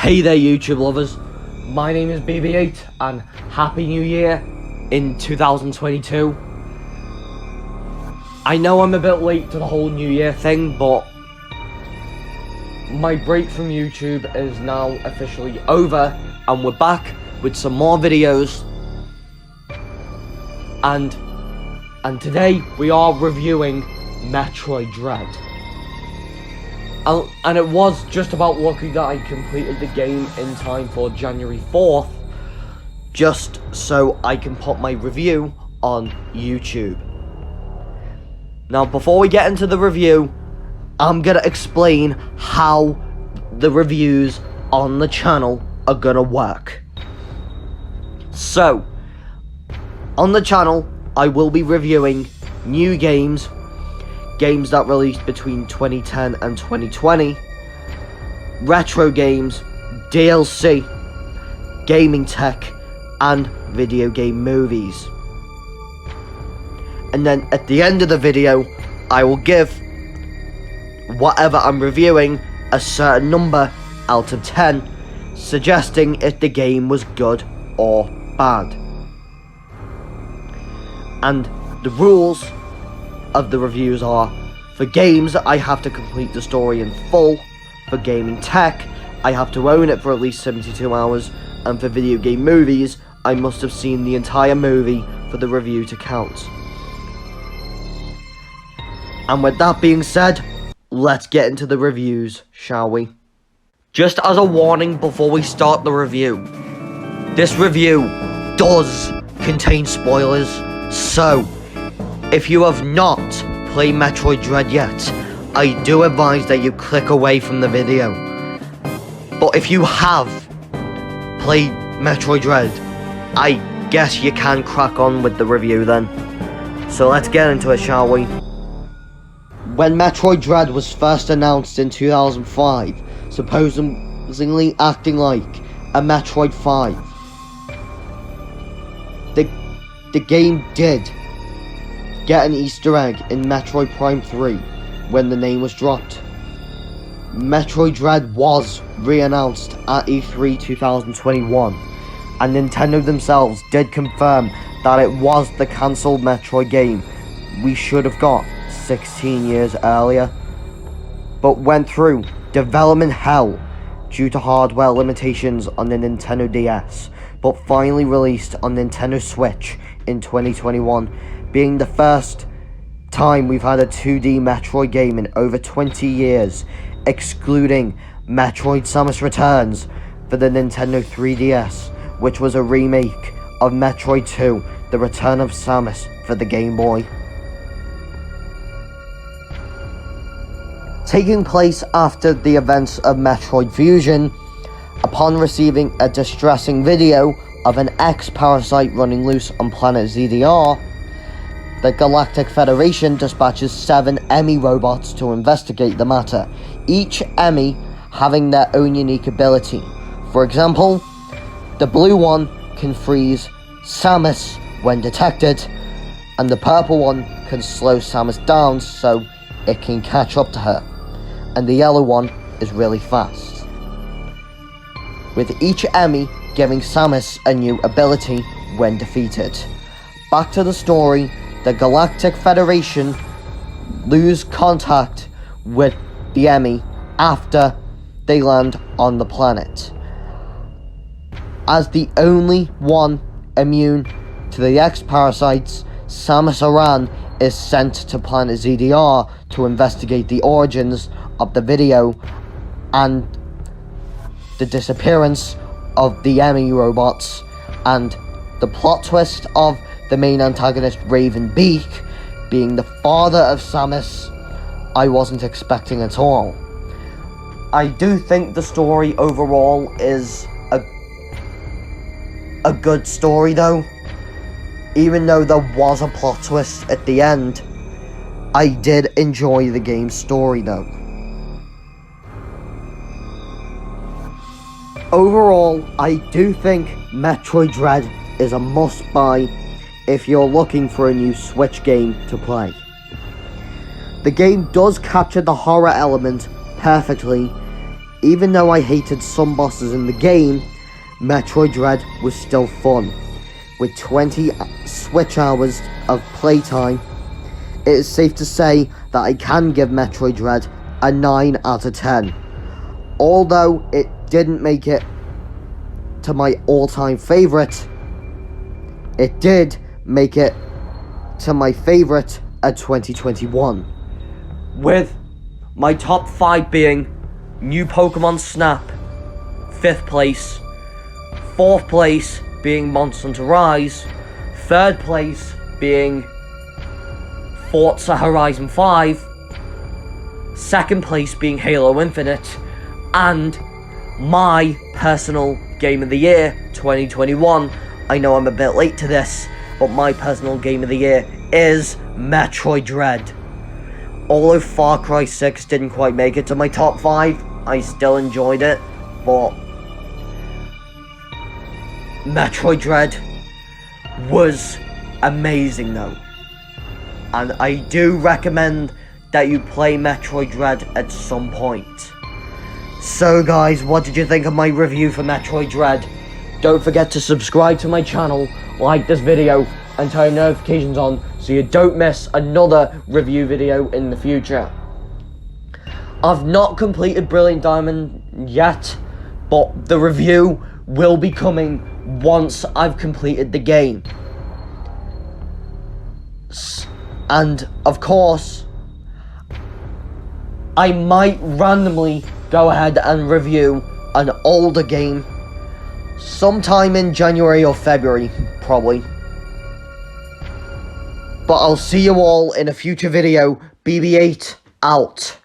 Hey there YouTube lovers, my name is BB8 and Happy New Year in 2022. I know I'm a bit late to the whole New Year thing, but my break from YouTube is now officially over and we're back with some more videos. And today we are reviewing Metroid Dread. And it was just about lucky that I completed the game in time for January 4th, just so I can put my review on YouTube. Now, before we get into the review, I'm gonna explain how the reviews on the channel are gonna work. So, on the channel, I will be reviewing new games that released between 2010 and 2020, retro games, DLC, gaming tech, and video game movies. And then at the end of the video, I will give whatever I'm reviewing a certain number out of 10, suggesting if the game was good or bad. And the rules of the reviews are: for games, I have to complete the story in full; for gaming tech, I have to own it for at least 72 hours; and for video game movies, I must have seen the entire movie for the review to count. And with that being said, let's get into the reviews, shall we? Just as a warning before we start the review, this review does contain spoilers, so if you have not played Metroid Dread yet, I do advise that you click away from the video. But if you have played Metroid Dread, I guess you can crack on with the review then. So let's get into it, shall we? When Metroid Dread was first announced in 2005, supposedly acting like a Metroid 5, the game did get an Easter egg in Metroid Prime 3 when the name was dropped. Metroid Dread was re-announced at E3 2021, and Nintendo themselves did confirm that it was the cancelled Metroid game we should have got 16 years earlier, but went through development hell due to hardware limitations on the Nintendo DS, but finally released on Nintendo Switch in 2021, being the first time we've had a 2D Metroid game in over 20 years, excluding Metroid Samus Returns for the Nintendo 3DS, which was a remake of Metroid 2, The Return of Samus for the Game Boy. Taking place after the events of Metroid Fusion, upon receiving a distressing video of an X-parasite running loose on planet ZDR, the Galactic Federation dispatches 7 EMI robots to investigate the matter, each EMI having their own unique ability. For example, the blue one can freeze Samus when detected, and the purple one can slow Samus down so it can catch up to her, and the yellow one is really fast, with each EMI giving Samus a new ability when defeated. Back to the story. The Galactic Federation lose contact with the EMI after they land on the planet. As the only one immune to the X-parasites, Samus Aran is sent to planet ZDR to investigate the origins of the video and the disappearance of the EMI robots, and the plot twist of the main antagonist Raven Beak being the father of Samus, I wasn't expecting at all. I do think the story overall is a good story though. Even though there was a plot twist at the end, I did enjoy the game's story though. Overall, I do think Metroid Dread is a must-buy if you're looking for a new Switch game to play. The game does capture the horror element perfectly, even though I hated some bosses in the game, Metroid Dread was still fun. With 20 Switch hours of playtime, it is safe to say that I can give Metroid Dread a 9 out of 10. Although it didn't make it to my all-time favourite, it did make it to my favourite at 2021. With my top 5 being New Pokemon Snap, 5th place, 4th place being Monster Hunter Rise, 3rd place being Forza Horizon 5, 2nd place being Halo Infinite, and my personal Game of the Year 2021. I know I'm a bit late to this, but my personal Game of the Year is Metroid Dread. Although Far Cry 6 didn't quite make it to my top 5, I still enjoyed it, but Metroid Dread was amazing though. And I do recommend that you play Metroid Dread at some point. So guys, what did you think of my review for Metroid Dread? Don't forget to subscribe to my channel, like this video, and turn notifications on so you don't miss another review video in the future. I've not completed Brilliant Diamond yet, but the review will be coming once I've completed the game. And of course, I might randomly go ahead and review an older game sometime in January or February, probably. But I'll see you all in a future video. BB8 out.